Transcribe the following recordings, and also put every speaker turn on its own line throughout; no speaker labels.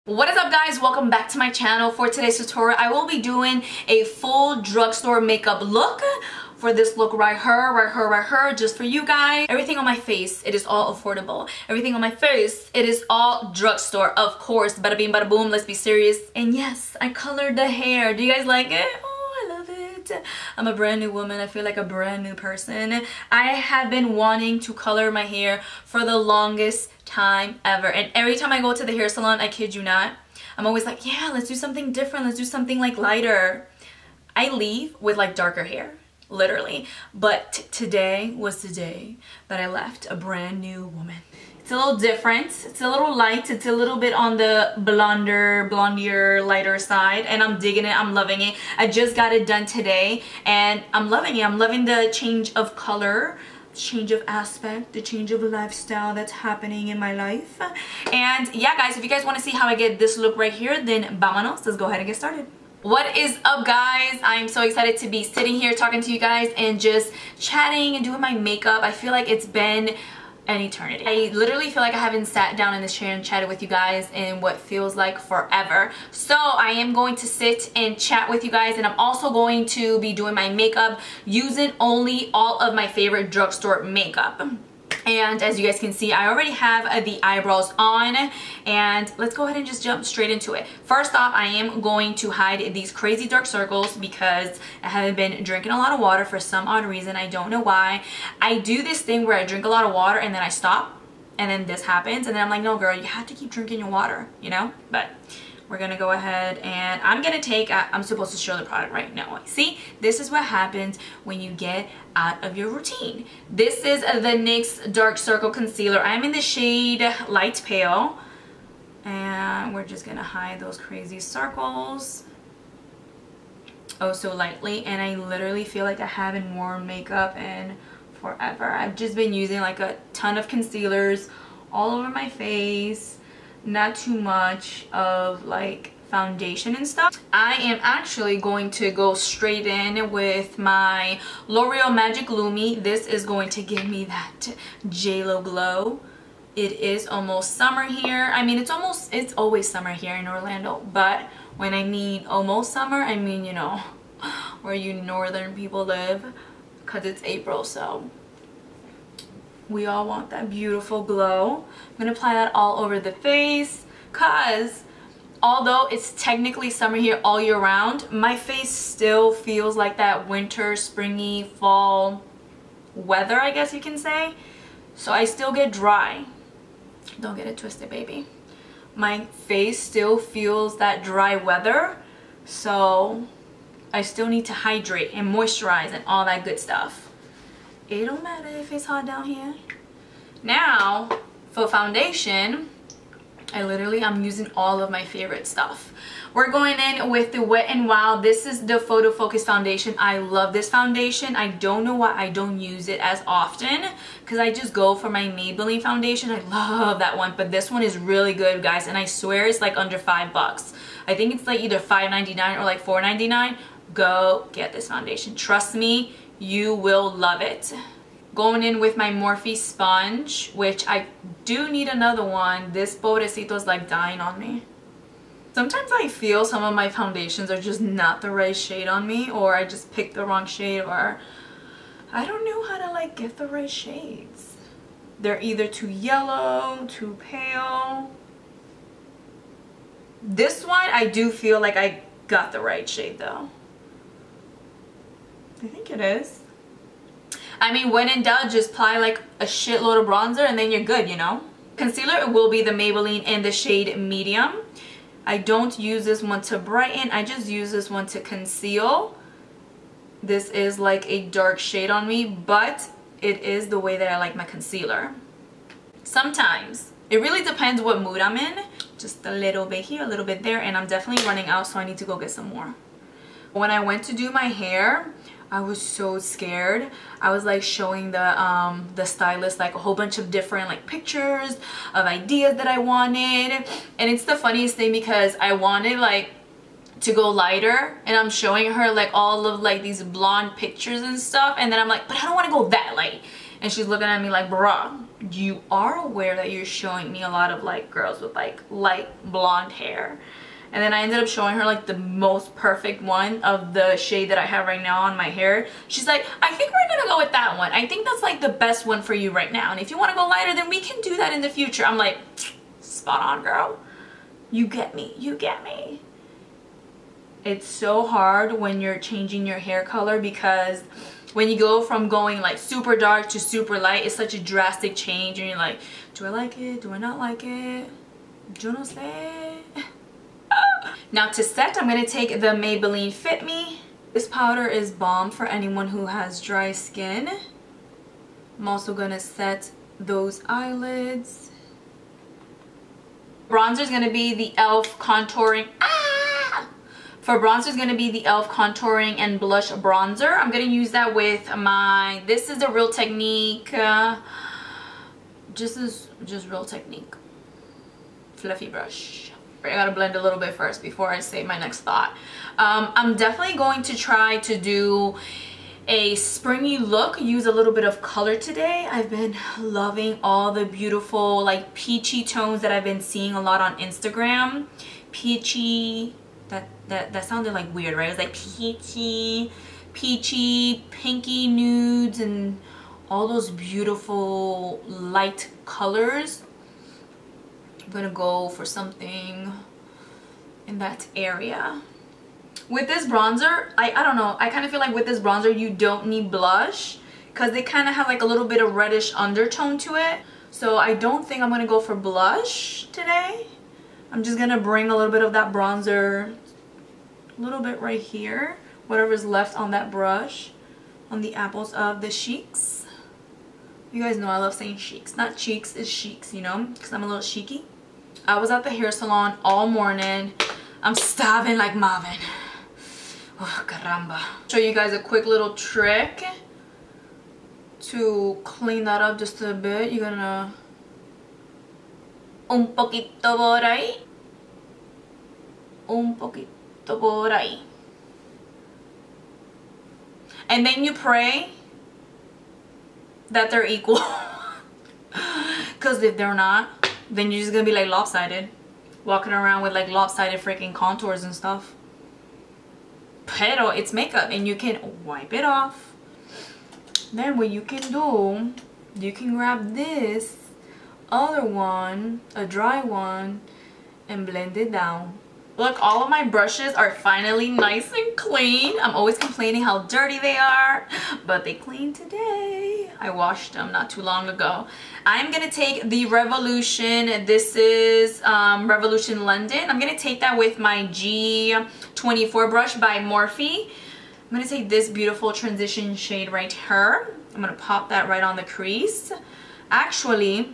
What is up, guys? Welcome back to my channel. For today's tutorial, I will be doing a full drugstore makeup look. For this look right here, just for you guys. Everything on my face, it is all affordable. Everything on my face, it is all drugstore, of course. Bada bing, bada boom, let's be serious. And yes, I colored the hair. Do you guys like it? Oh, I love it. I'm a brand new woman. I feel like a brand new person. I have been wanting to color my hair for the longest time ever, and every time I go to the hair salon, I kid you not, I'm always like, yeah, let's do something different, let's do something like lighter. I leave with like darker hair, literally, but today was the day that I left a brand new woman. It's a little different, it's a little light, it's a little bit on the blondier, lighter side, and I'm digging it, I'm loving it. I just got it done today and I'm loving it. I'm loving the change of color, change of aspect, the change of lifestyle that's happening in my life. And yeah, guys, if you guys want to see how I get this look right here, then vámonos, let's go ahead and get started. What is up, guys? I'm so excited to be sitting here talking to you guys and just chatting and doing my makeup. I feel like it's been an eternity. I literally feel like I haven't sat down in this chair and chatted with you guys in what feels like forever. So I am going to sit and chat with you guys, and I'm also going to be doing my makeup using only all of my favorite drugstore makeup. And as you guys can see, I already have the eyebrows on, and let's go ahead and just jump straight into it. First off, I am going to hide these crazy dark circles because I haven't been drinking a lot of water for some odd reason. I don't know why. I do this thing where I drink a lot of water and then I stop, and then this happens, and then I'm like, no girl, you have to keep drinking your water, you know? But we're gonna go ahead and I'm gonna take, I'm supposed to show the product right now. See, this is what happens when you get out of your routine. This is the NYX Dark Circle Concealer. I'm in the shade Light Pale, and we're just gonna hide those crazy circles oh so lightly. And I literally feel like I haven't worn makeup in forever. I've just been using like a ton of concealers all over my face, not too much of like foundation and stuff. I am actually going to go straight in with my L'Oreal Magic Lumi. This is going to give me that JLo glow. It is almost summer here. I mean, it's always summer here in Orlando, but when I mean almost summer, I mean, you know, where you northern people live, because it's April, so we all want that beautiful glow. I'm gonna apply that all over the face because although it's technically summer here all year round, my face still feels like that winter, springy, fall weather, I guess you can say. So I still get dry. Don't get it twisted, baby. My face still feels that dry weather, so I still need to hydrate and moisturize and all that good stuff. It don't matter if it's hot down here. Now, for foundation, I'm using all of my favorite stuff. We're going in with the Wet n Wild. This is the Photo Focus foundation. I love this foundation. I don't know why I don't use it as often, because I just go for my Maybelline foundation. I love that one, but this one is really good, guys, and I swear it's like under $5. I think it's like either $5.99 or like $4.99. Go get this foundation. Trust me, you will love it. Going in with my Morphe sponge, which I do need another one. This pobrecito is like dying on me. Sometimes I feel some of my foundations are just not the right shade on me, or I just picked the wrong shade, or I don't know how to like get the right shades. They're either too yellow, too pale. This one, I do feel like I got the right shade though. I think it is. I mean, when in doubt, just apply like a shitload of bronzer and then you're good, you know? Concealer will be the Maybelline in the shade Medium. I don't use this one to brighten. I just use this one to conceal. This is like a dark shade on me, but it is the way that I like my concealer. Sometimes. It really depends what mood I'm in. Just a little bit here, a little bit there, and I'm definitely running out, so I need to go get some more. When I went to do my hair, I was so scared. I was like showing the stylist like a whole bunch of different like pictures of ideas that I wanted, and it's the funniest thing because I wanted like to go lighter, and I'm showing her like all of like these blonde pictures and stuff, and then I'm like, but I don't want to go that light, and she's looking at me like, bruh, you are aware that you're showing me a lot of like girls with like light blonde hair. And then I ended up showing her like the most perfect one of the shade that I have right now on my hair. She's like, I think we're gonna go with that one. I think that's like the best one for you right now. And if you want to go lighter, then we can do that in the future. I'm like, spot on, girl. You get me. You get me. It's so hard when you're changing your hair color, because when you go from going like super dark to super light, it's such a drastic change. And you're like, do I like it? Do I not like it? Yo no sé. Now to set, I'm going to take the Maybelline Fit Me. This powder is bomb for anyone who has dry skin. I'm also going to set those eyelids. Bronzer is going to be the e.l.f. contouring. For bronzer is going to be the e.l.f. contouring and blush bronzer. I'm going to use that with my, this is the Real Technique, just Real Technique fluffy brush. I gotta blend a little bit first before I say my next thought. I'm definitely going to try to do a springy look, use a little bit of color today. I've been loving all the beautiful like peachy tones that I've been seeing a lot on Instagram. Peachy, that sounded like weird, right? It was like peachy, pinky nudes, and all those beautiful light colors. I'm gonna go for something in that area. With this bronzer, I don't know, I kind of feel like with this bronzer you don't need blush, because they kind of have like a little bit of reddish undertone to it. So I don't think I'm gonna go for blush today. I'm just gonna bring a little bit of that bronzer, a little bit right here, whatever's left on that brush, on the apples of the cheeks. You guys know I love saying cheeks, not cheeks, it's cheeks, you know, because I'm a little cheeky. I was at the hair salon all morning. I'm starving like Marvin. Oh, caramba. Show you guys a quick little trick to clean that up just a bit. You're gonna un poquito por ahí, un poquito por ahí, and then you pray that they're equal. Because if they're not, then you're just gonna be like lopsided, walking around with like lopsided freaking contours and stuff. Pero it's makeup and you can wipe it off. Then what you can do, you can grab this other one, a dry one, and blend it down. Look, all of my brushes are finally nice and clean. I'm always complaining how dirty they are, but they clean today. I washed them not too long ago. I'm gonna take the Revolution. This is Revolution London. I'm gonna take that with my G24 brush by Morphe. I'm gonna take this beautiful transition shade right here. I'm gonna pop that right on the crease. Actually,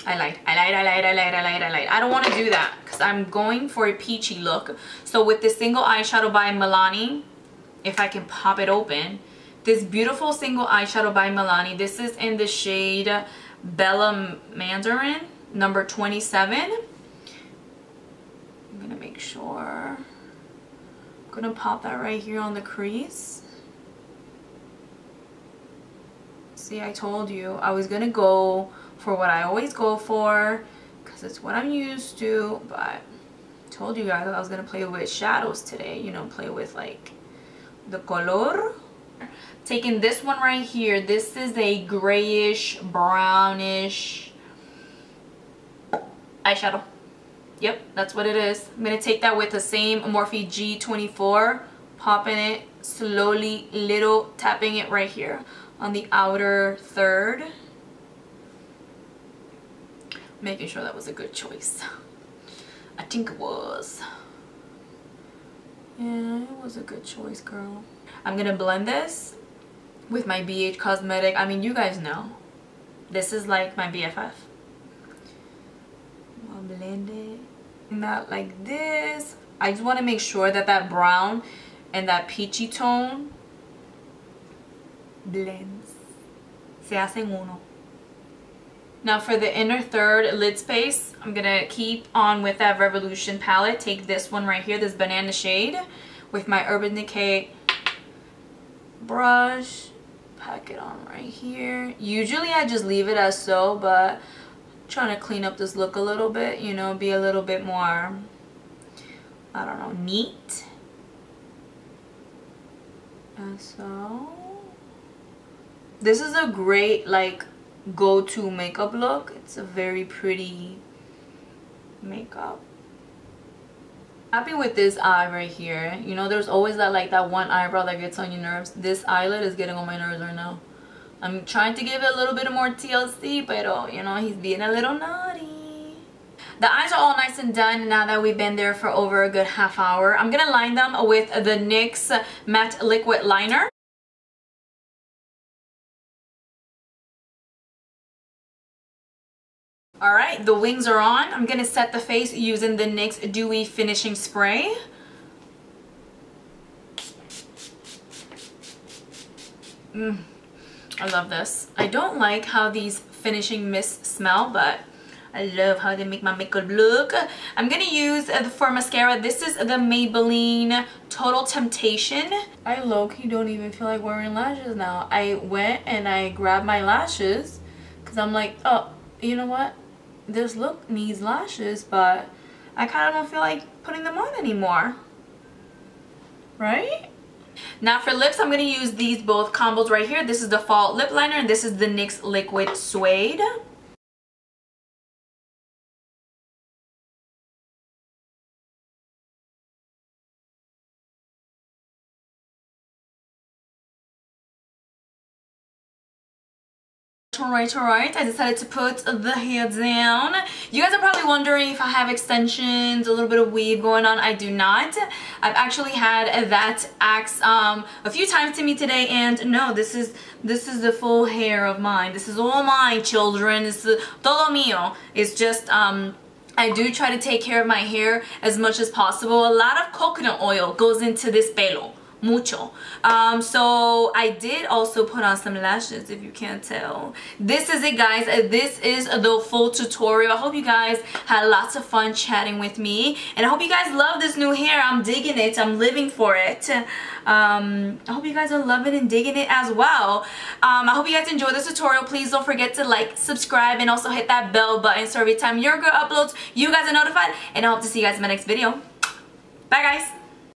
I lied. I don't want to do that because I'm going for a peachy look. So with this single eyeshadow by Milani, if I can pop it open, this beautiful single eyeshadow by Milani, this is in the shade Bella Mandarin, number 27. I'm going to make sure. I'm going to pop that right here on the crease. See, I told you I was going to go for what I always go for, because it's what I'm used to, but I told you guys I was gonna play with shadows today, you know, play with like the color. Taking this one right here, this is a grayish brownish eyeshadow. Yep, that's what it is. I'm gonna take that with the same Morphe G24, popping it slowly, little tapping it right here on the outer third. Making sure that was a good choice. I think it was. Yeah, it was a good choice, girl. I'm gonna blend this with my BH Cosmetic. I mean, you guys know. This is like my BFF. I'll blend it. Not like this. I just want to make sure that that brown and that peachy tone blends. Se hacen uno. Now for the inner third lid space, I'm going to keep on with that Revolution palette. Take this one right here, this banana shade, with my Urban Decay brush. pack it on right here. Usually I just leave it as so, but I'm trying to clean up this look a little bit, you know, be a little bit more, I don't know, neat. And so this is a great like go-to makeup look. It's a very pretty makeup. Happy with this eye right here. You know, there's always that like that one eyebrow that gets on your nerves. This eyelid is getting on my nerves right now. I'm trying to give it a little bit more TLC, but you know, he's being a little naughty. The eyes are all nice and done now that we've been there for over a good half hour. I'm gonna line them with the NYX Matte Liquid Liner. Alright, the wings are on. I'm going to set the face using the NYX Dewy Finishing Spray. I love this. I don't like how these finishing mists smell, but I love how they make my makeup look. I'm going to use for mascara, this is the Maybelline Total Temptation. I low-key don't even feel like wearing lashes now. I went and I grabbed my lashes because I'm like, oh, you know what? This look needs lashes, but I kind of don't feel like putting them on anymore, right? Now for lips, I'm going to use these both combos right here. This is the Fall Lip Liner and this is the NYX Liquid Suede. Alright, I decided to put the hair down. You guys are probably wondering if I have extensions, a little bit of weave going on. I do not. I've actually had that asked a few times to me today, and no, this is the full hair of mine. This is all mine, children. This is todo mío. It's just I do try to take care of my hair as much as possible. A lot of coconut oil goes into this pelo. Mucho. So I did also put on some lashes, if you can't tell. This is it, guys. This is the full tutorial. I hope you guys had lots of fun chatting with me, and I hope you guys love this new hair. I'm digging it. I'm living for it. I hope you guys are loving and digging it as well. I hope you guys enjoyed this tutorial. Please don't forget to like, subscribe, and also hit that bell button so every time your girl uploads, you guys are notified, and I hope to see you guys in my next video. Bye, guys.